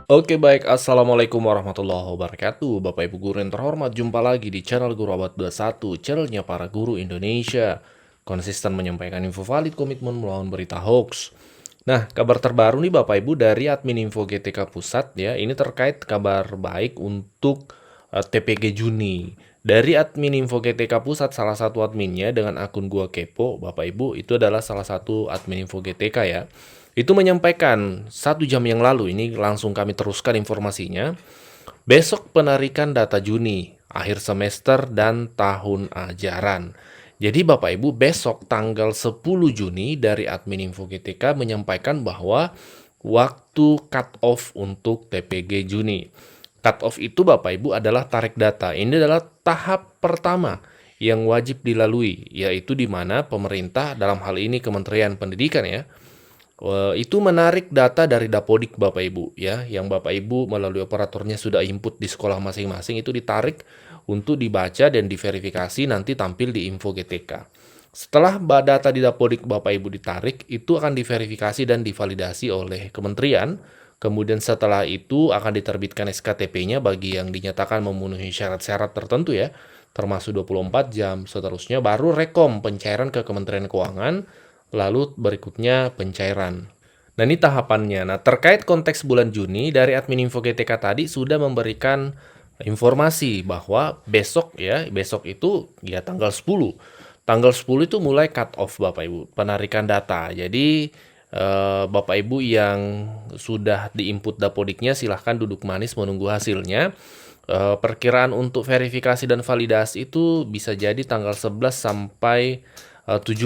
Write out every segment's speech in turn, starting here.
Oke baik, Assalamualaikum warahmatullahi wabarakatuh. Bapak Ibu guru yang terhormat, jumpa lagi di channel Guru Abad 21, channelnya para guru Indonesia. Konsisten menyampaikan info valid, komitmen melawan berita hoax. Nah, kabar terbaru nih Bapak Ibu dari admin Info GTK Pusat ya, ini terkait kabar baik untuk TPG Juni. Dari admin Info GTK Pusat, salah satu adminnya dengan akun Gua Kepo, Bapak Ibu, itu adalah salah satu admin Info GTK ya. Itu menyampaikan 1 jam yang lalu, ini langsung kami teruskan informasinya. Besok penarikan data Juni, akhir semester dan tahun ajaran. Jadi Bapak Ibu besok tanggal 10 Juni dari admin Info GTK menyampaikan bahwa waktu cut off untuk TPG Juni. Cut off itu Bapak Ibu adalah tarik data. Ini adalah tahap pertama yang wajib dilalui, yaitu di mana pemerintah dalam hal ini Kementerian Pendidikan ya, itu menarik data dari Dapodik Bapak Ibu ya, yang Bapak Ibu melalui operatornya sudah input di sekolah masing-masing itu ditarik untuk dibaca dan diverifikasi nanti tampil di info GTK. Setelah data di Dapodik Bapak Ibu ditarik, itu akan diverifikasi dan divalidasi oleh kementerian. Kemudian setelah itu akan diterbitkan SKTP-nya bagi yang dinyatakan memenuhi syarat-syarat tertentu ya, termasuk 24 jam, seterusnya baru rekom pencairan ke Kementerian Keuangan, lalu berikutnya pencairan. Nah ini tahapannya. Nah terkait konteks bulan Juni dari admin Info GTK tadi sudah memberikan informasi bahwa besok ya, besok itu ya tanggal 10. Tanggal 10 itu mulai cut off Bapak Ibu, penarikan data. Jadi Bapak Ibu yang sudah diinput Dapodiknya silahkan duduk manis menunggu hasilnya. Perkiraan untuk verifikasi dan validasi itu bisa jadi tanggal 11 sampai 17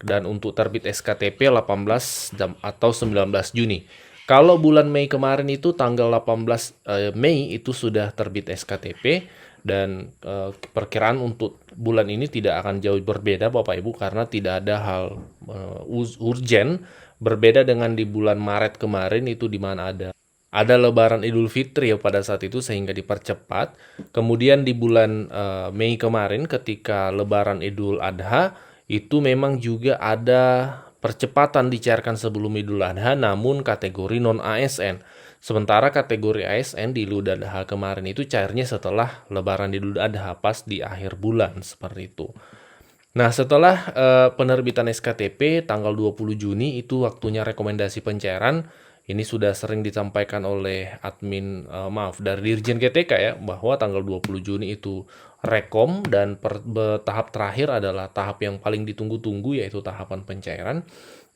dan untuk terbit SKTP 18 atau 19 Juni. Kalau bulan Mei kemarin itu tanggal 18 Mei itu sudah terbit SKTP dan perkiraan untuk bulan ini tidak akan jauh berbeda Bapak Ibu karena tidak ada hal urgent, berbeda dengan di bulan Maret kemarin itu di mana ada Lebaran Idul Fitri ya pada saat itu sehingga dipercepat. Kemudian di bulan Mei kemarin ketika Lebaran Idul Adha itu memang juga ada percepatan dicairkan sebelum Idul Adha namun kategori non ASN. Sementara kategori ASN di Idul Adha kemarin itu cairnya setelah Lebaran Idul Adha pas di akhir bulan seperti itu. Nah, setelah penerbitan SKTP tanggal 20 Juni itu waktunya rekomendasi pencairan. Ini sudah sering disampaikan oleh admin, dari Dirjen GTK ya, bahwa tanggal 20 Juni itu rekom dan tahap terakhir adalah tahap yang paling ditunggu-tunggu yaitu tahapan pencairan.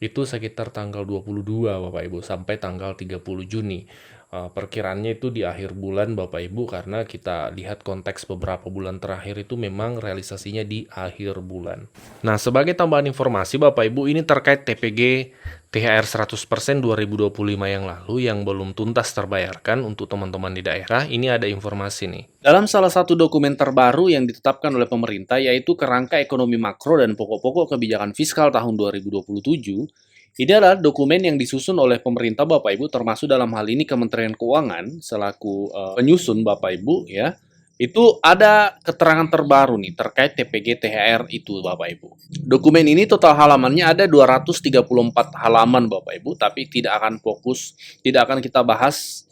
Itu sekitar tanggal 22 Bapak Ibu sampai tanggal 30 Juni. Perkiraannya itu di akhir bulan Bapak Ibu karena kita lihat konteks beberapa bulan terakhir itu memang realisasinya di akhir bulan. Nah, sebagai tambahan informasi Bapak Ibu ini terkait TPG THR 100% 2025 yang lalu yang belum tuntas terbayarkan untuk teman-teman di daerah, ini ada informasi nih. Dalam salah satu dokumen terbaru yang ditetapkan oleh pemerintah yaitu Kerangka Ekonomi Makro dan Pokok-pokok Kebijakan Fiskal tahun 2027, ini adalah dokumen yang disusun oleh pemerintah Bapak Ibu termasuk dalam hal ini Kementerian Keuangan selaku penyusun Bapak Ibu ya. Itu ada keterangan terbaru nih terkait TPG THR itu Bapak Ibu. Dokumen ini total halamannya ada 234 halaman Bapak Ibu, tapi tidak akan kita bahas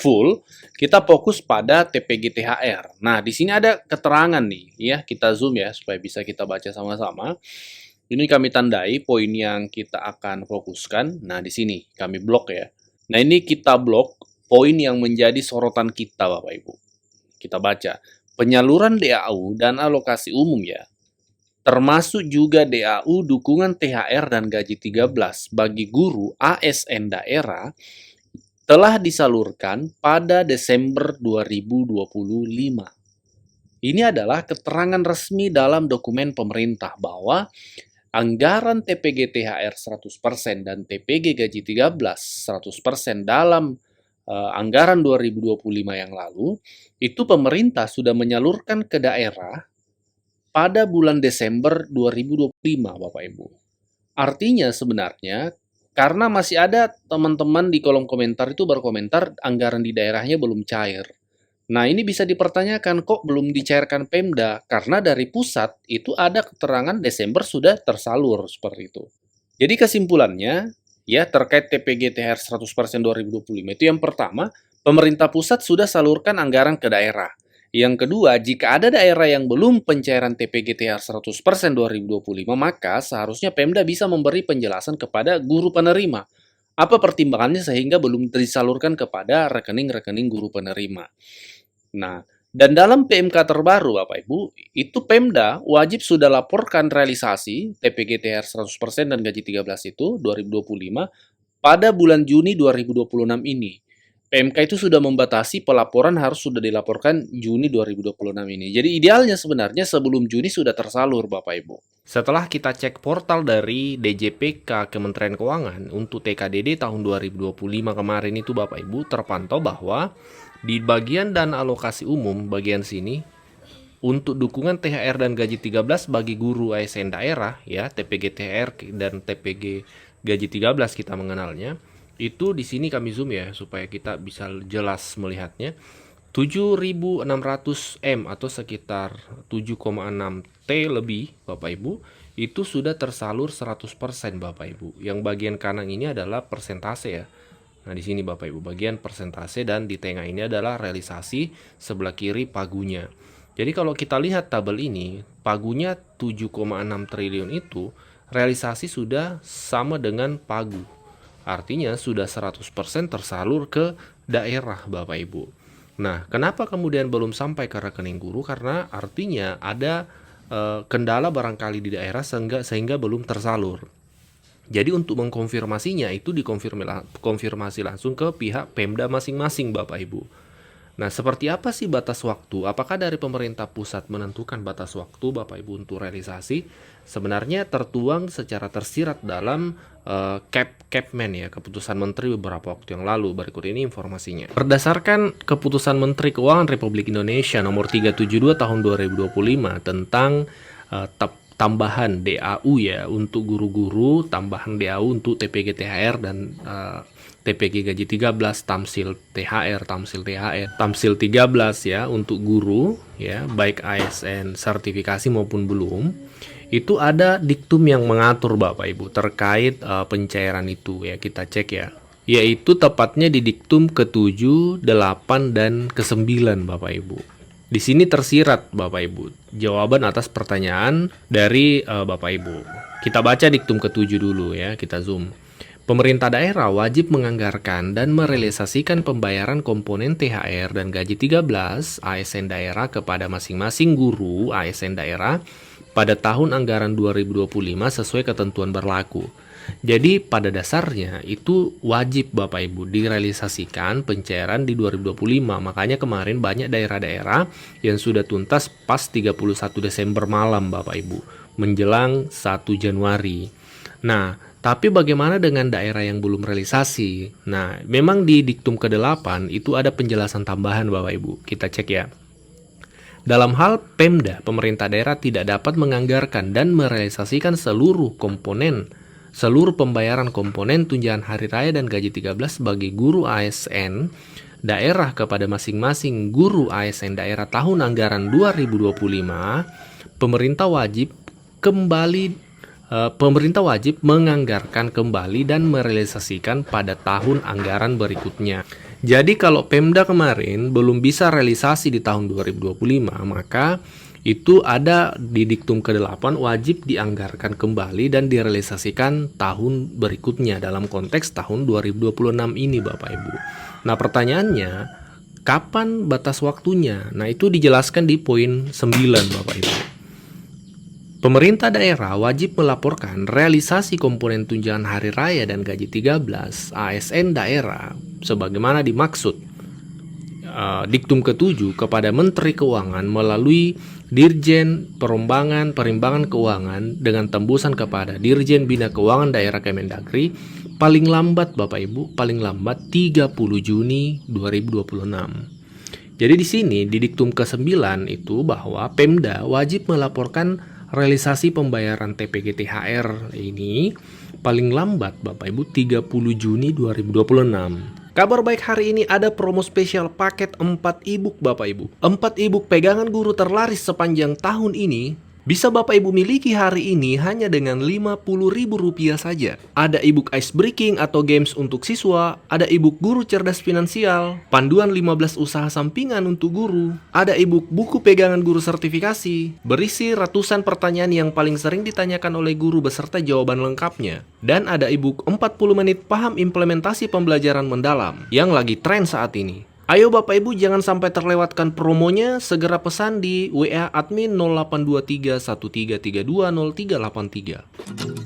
full. Kita fokus pada TPG THR. Nah, di sini ada keterangan nih ya, kita zoom ya supaya bisa kita baca sama-sama. Ini kami tandai poin yang kita akan fokuskan. Nah, di sini kami blok ya. Nah, ini kita blok poin yang menjadi sorotan kita Bapak Ibu. Kita baca. Penyaluran DAU dan alokasi umum ya. Termasuk juga DAU dukungan THR dan gaji 13 bagi guru ASN daerah telah disalurkan pada Desember 2025. Ini adalah keterangan resmi dalam dokumen pemerintah bahwa anggaran TPG THR 100% dan TPG gaji 13 100% dalam anggaran 2025 yang lalu, itu pemerintah sudah menyalurkan ke daerah pada bulan Desember 2025, Bapak Ibu. Artinya sebenarnya, karena masih ada teman-teman di kolom komentar itu berkomentar anggaran di daerahnya belum cair. Nah, ini bisa dipertanyakan kok belum dicairkan Pemda, karena dari pusat itu ada keterangan Desember sudah tersalur seperti itu. Jadi kesimpulannya, ya terkait TPG THR 100% 2025. Itu yang pertama, pemerintah pusat sudah salurkan anggaran ke daerah. Yang kedua, jika ada daerah yang belum pencairan TPG THR 100% 2025, maka seharusnya Pemda bisa memberi penjelasan kepada guru penerima. Apa pertimbangannya sehingga belum disalurkan kepada rekening-rekening guru penerima. Nah, dan dalam PMK terbaru Bapak Ibu, itu Pemda wajib sudah laporkan realisasi TPG THR 100% dan gaji 13 itu 2025 pada bulan Juni 2026 ini. PMK itu sudah membatasi pelaporan harus sudah dilaporkan Juni 2026 ini. Jadi idealnya sebenarnya sebelum Juni sudah tersalur Bapak Ibu. Setelah kita cek portal dari DJPK Kementerian Keuangan untuk TKDD tahun 2025 kemarin itu Bapak Ibu terpantau bahwa di bagian dana alokasi umum bagian sini untuk dukungan THR dan gaji 13 bagi guru ASN daerah ya, TPG THR dan TPG gaji 13 kita mengenalnya. Itu di sini kami zoom ya supaya kita bisa jelas melihatnya. 7.600 M atau sekitar 7,6 T lebih Bapak Ibu itu sudah tersalur 100% Bapak Ibu. Yang bagian kanan ini adalah persentase ya. Nah, di sini Bapak Ibu bagian persentase dan di tengah ini adalah realisasi, sebelah kiri pagunya. Jadi kalau kita lihat tabel ini, pagunya 7,6 triliun itu realisasi sudah sama dengan pagu. Artinya sudah 100% tersalur ke daerah Bapak Ibu. Nah, kenapa kemudian belum sampai ke rekening guru? Karena artinya ada kendala barangkali di daerah sehingga belum tersalur. Jadi untuk mengkonfirmasinya itu dikonfirmasi langsung ke pihak Pemda masing-masing Bapak Ibu. Nah, seperti apa sih batas waktu? Apakah dari pemerintah pusat menentukan batas waktu Bapak Ibu untuk realisasi? Sebenarnya tertuang secara tersirat dalam Kepmen ya, keputusan Menteri beberapa waktu yang lalu. Berikut ini informasinya. Berdasarkan keputusan Menteri Keuangan Republik Indonesia nomor 372 tahun 2025 tentang tambahan DAU ya untuk guru-guru, tambahan DAU untuk TPG THR dan TPG gaji 13, Tamsil THR, Tamsil 13 ya untuk guru ya, baik ASN sertifikasi maupun belum. Itu ada diktum yang mengatur Bapak Ibu terkait pencairan itu ya, kita cek ya. Yaitu tepatnya di diktum ke-7, 8 dan ke-9 Bapak Ibu. Di sini tersirat Bapak Ibu jawaban atas pertanyaan dari Bapak Ibu. Kita baca diktum ke-7 dulu ya, kita zoom. Pemerintah daerah wajib menganggarkan dan merealisasikan pembayaran komponen THR dan gaji 13 ASN daerah kepada masing-masing guru ASN daerah pada tahun anggaran 2025 sesuai ketentuan berlaku. Jadi pada dasarnya itu wajib Bapak Ibu direalisasikan pencairan di 2025. Makanya kemarin banyak daerah-daerah yang sudah tuntas pas 31 Desember malam Bapak Ibu menjelang 1 Januari. Nah, tapi bagaimana dengan daerah yang belum realisasi? Nah, memang di diktum ke-8 itu ada penjelasan tambahan Bapak Ibu. Kita cek ya. Dalam hal Pemda, pemerintah daerah tidak dapat menganggarkan dan merealisasikan seluruh pembayaran komponen tunjangan hari raya dan gaji 13 bagi guru ASN daerah kepada masing-masing guru ASN daerah tahun anggaran 2025. Pemerintah wajib menganggarkan kembali dan merealisasikan pada tahun anggaran berikutnya. Jadi kalau Pemda kemarin belum bisa realisasi di tahun 2025, maka itu ada di diktum ke-8 wajib dianggarkan kembali dan direalisasikan tahun berikutnya dalam konteks tahun 2026 ini Bapak Ibu. Nah, pertanyaannya, kapan batas waktunya? Nah, itu dijelaskan di poin 9 Bapak Ibu. Pemerintah daerah wajib melaporkan realisasi komponen tunjangan hari raya dan gaji 13 ASN daerah sebagaimana dimaksud diktum ke-7 kepada Menteri Keuangan melalui Dirjen Perimbangan Keuangan dengan tembusan kepada Dirjen Bina Keuangan Daerah Kemendagri paling lambat Bapak Ibu, paling lambat 30 Juni 2026. Jadi di sini di diktum ke-9 itu bahwa Pemda wajib melaporkan realisasi pembayaran TPG THR ini paling lambat Bapak Ibu 30 Juni 2026. Kabar baik hari ini ada promo spesial paket 4 e-book Bapak Ibu. 4 e-book pegangan guru terlaris sepanjang tahun ini Bisa Bapak Ibu miliki hari ini hanya dengan Rp50.000 saja. Ada e-book Ice Breaking atau games untuk siswa, ada e-book Guru Cerdas Finansial, panduan 15 usaha sampingan untuk guru, ada e-book buku pegangan guru sertifikasi, berisi ratusan pertanyaan yang paling sering ditanyakan oleh guru beserta jawaban lengkapnya, dan ada e-book 40 menit paham implementasi pembelajaran mendalam yang lagi tren saat ini. Ayo Bapak Ibu jangan sampai terlewatkan promonya, segera pesan di WA admin 0823 1332 0383.